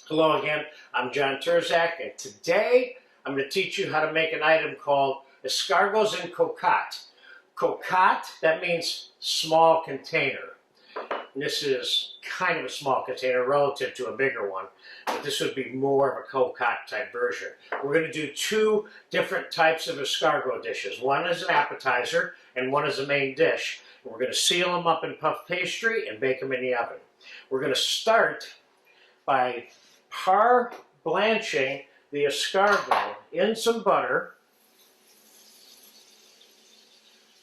Hello again, I'm John Terzak, and today I'm going to teach you how to make an item called escargots en cocotte. Cocotte, that means small container. And this is kind of a small container relative to a bigger one, but this would be more of a cocotte type version. We're going to do two different types of escargot dishes. One is an appetizer and one is a main dish. And we're going to seal them up in puff pastry and bake them in the oven. We're going to start by par blanching the escargot in some butter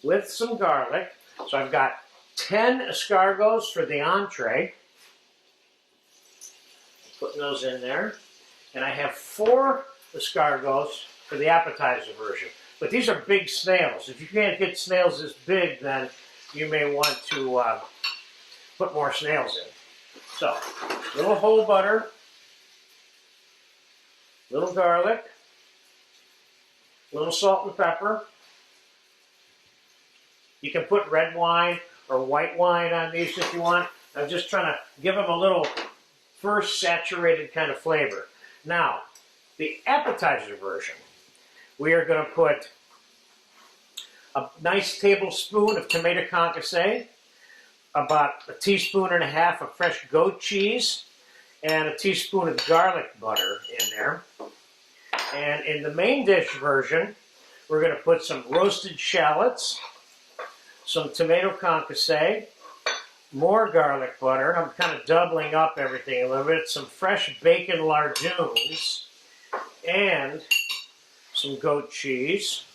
with some garlic. So I've got 10 escargots for the entree. Putting those in there. And I have 4 escargots for the appetizer version. But these are big snails. If you can't get snails this big, then you may want to put more snails in. So, little whole butter, little garlic, little salt and pepper. You can put red wine or white wine on these if you want. I'm just trying to give them a little first saturated kind of flavor. Now, the appetizer version, we are going to put a nice tablespoon of tomato concasse, about a teaspoon and a half of fresh goat cheese, and a teaspoon of garlic butter in there. And in the main dish version, we're going to put some roasted shallots, some tomato concasse, more garlic butter. I'm kind of doubling up everything a little bit. Some fresh bacon lardoons, and some goat cheese.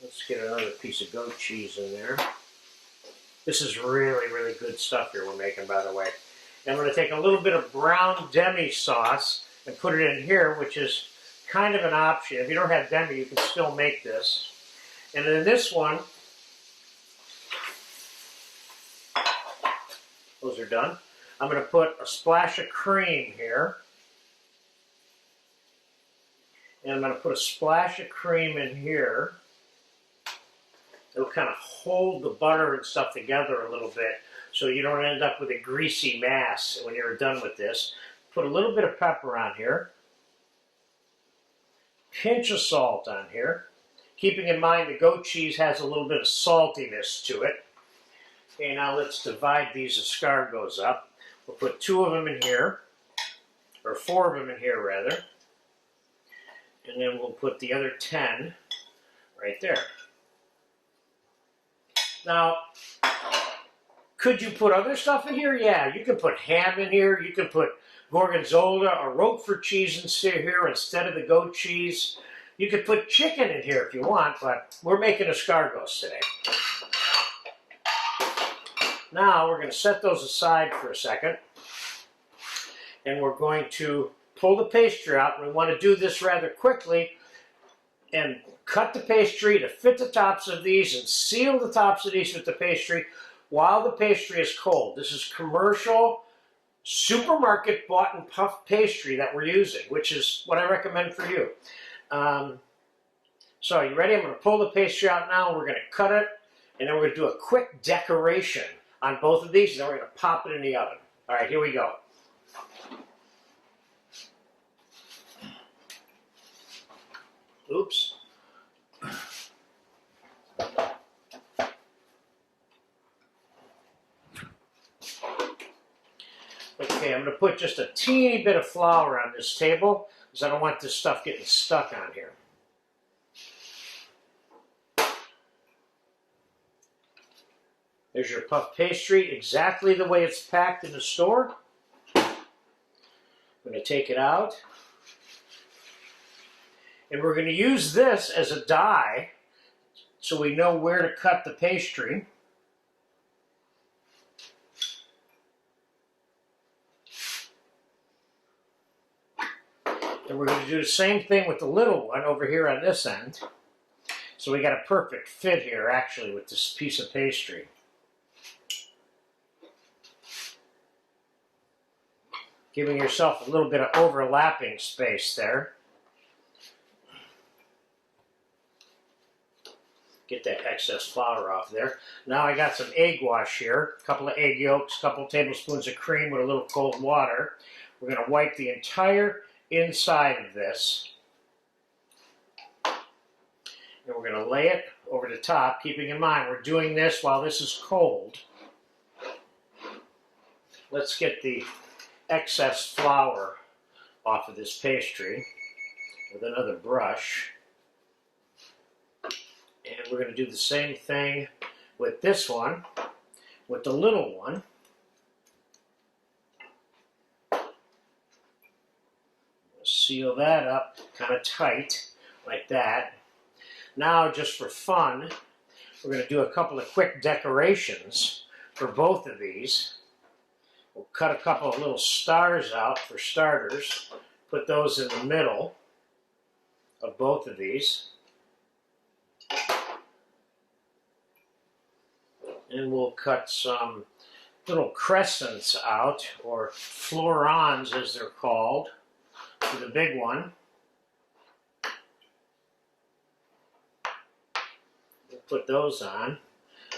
Let's get another piece of goat cheese in there. This is really, really good stuff here we're making, by the way. And I'm going to take a little bit of brown demi sauce and put it in here, which is kind of an option. If you don't have demi, you can still make this. And in this one, those are done. I'm going to put a splash of cream here. And I'm going to put a splash of cream in here. It'll kind of hold the butter and stuff together a little bit so you don't end up with a greasy mass when you're done with this. Put a little bit of pepper on here. Pinch of salt on here. Keeping in mind the goat cheese has a little bit of saltiness to it. Okay, now let's divide these escargots up. We'll put 2 of them in here, or 4 of them in here rather. And then we'll put the other 10 right there. Now, could you put other stuff in here? Yeah, you can put ham in here. You can put gorgonzola or Roquefort cheese in here instead of the goat cheese. You could put chicken in here if you want, but we're making escargots today. Now, we're going to set those aside for a second. And we're going to pull the pastry out. And we want to do this rather quickly and cut the pastry to fit the tops of these and seal the tops of these with the pastry while the pastry is cold. This is commercial, supermarket bought and puff pastry that we're using, which is what I recommend for you. So, you ready? I'm going to pull the pastry out now. We're going to cut it, and then we're going to do a quick decoration on both of these, and then we're going to pop it in the oven. All right, here we go. Oops. Okay, I'm going to put just a teeny bit of flour on this table because I don't want this stuff getting stuck on here. There's your puff pastry, exactly the way it's packed in the store. I'm going to take it out. And we're going to use this as a die so we know where to cut the pastry. And we're going to do the same thing with the little one over here on this end. So we got a perfect fit here, actually, with this piece of pastry. Giving yourself a little bit of overlapping space there. Get that excess flour off there. Now I got some egg wash here, a couple of egg yolks, a couple of tablespoons of cream with a little cold water. We're going to wipe the entire inside of this. And we're going to lay it over the top, keeping in mind we're doing this while this is cold. Let's get the excess flour off of this pastry with another brush. And we're going to do the same thing with this one, with the little one. Seal that up kind of tight, like that. Now, just for fun, we're going to do a couple of quick decorations for both of these. We'll cut a couple of little stars out for starters. Put those in the middle of both of these. And we'll cut some little crescents out, or florons as they're called, for the big one. We'll put those on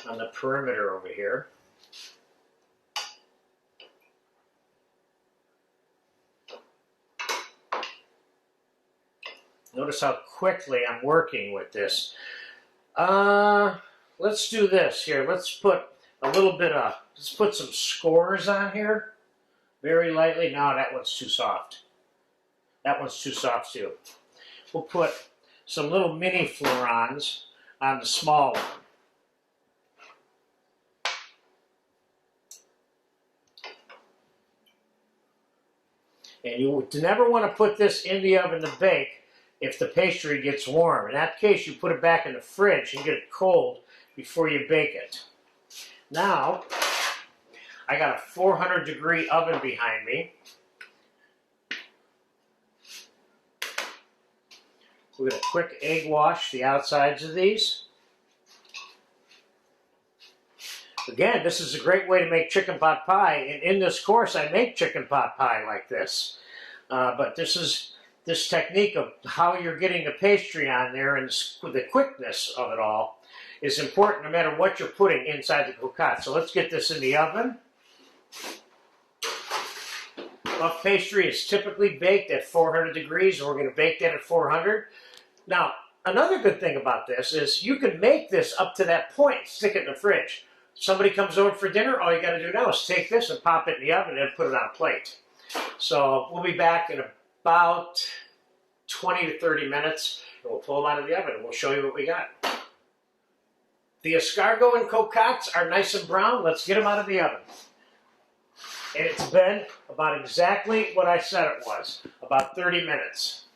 the perimeter over here. Notice how quickly I'm working with this. Let's do this here. Let's put a little bit of, let's put some scores on here. Very lightly. No, that one's too soft. That one's too soft too. We'll put some little mini florons on the small one. And you would never want to put this in the oven to bake if the pastry gets warm. In that case, you put it back in the fridge and get it cold before you bake it. Now, I got a 400-degree oven behind me. We're going to quick egg wash the outsides of these. Again, this is a great way to make chicken pot pie, and in this course I make chicken pot pie like this. But this technique of how you're getting the pastry on there and the quickness of it all is important no matter what you're putting inside the concasse. So let's get this in the oven. Puff pastry is typically baked at 400 degrees, and we're going to bake that at 400. Now, another good thing about this is you can make this up to that point, stick it in the fridge. Somebody comes over for dinner, all you got to do now is take this and pop it in the oven and put it on a plate. So we'll be back in about 20 to 30 minutes, and we'll pull them out of the oven and we'll show you what we got. The escargot and concasse are nice and brown. Let's get them out of the oven. And it's been about exactly what I said it was, about 30 minutes.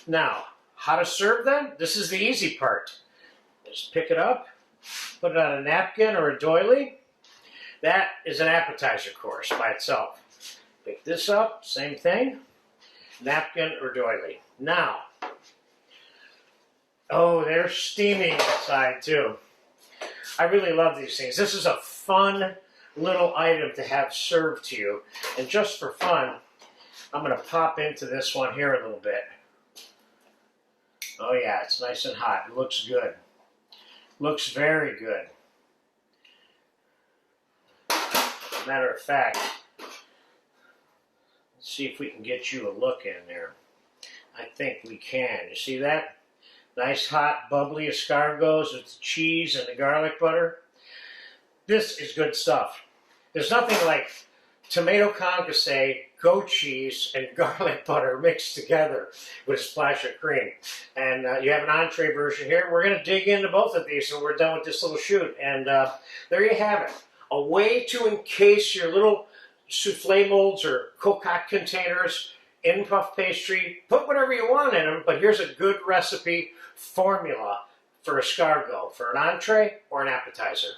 Now, how to serve them? This is the easy part. Just pick it up, put it on a napkin or a doily. That is an appetizer course by itself. Pick this up, same thing, napkin or doily. Now, oh, they're steaming inside too. I really love these things. This is a fun little item to have served to you. And just for fun, I'm going to pop into this one here a little bit. Oh yeah, it's nice and hot. It looks good. Looks very good. Matter of fact, let's see if we can get you a look in there. I think we can. You see that? Nice, hot, bubbly escargots with the cheese and the garlic butter. This is good stuff. There's nothing like tomato concasse, goat cheese, and garlic butter mixed together with a splash of cream. And you have an entree version here. We're going to dig into both of these when we're done with this little shoot. And there you have it. A way to encase your little souffle molds or cocotte containers in puff pastry. Put whatever you want in them, but here's a good recipe formula for escargot, for an entree or an appetizer.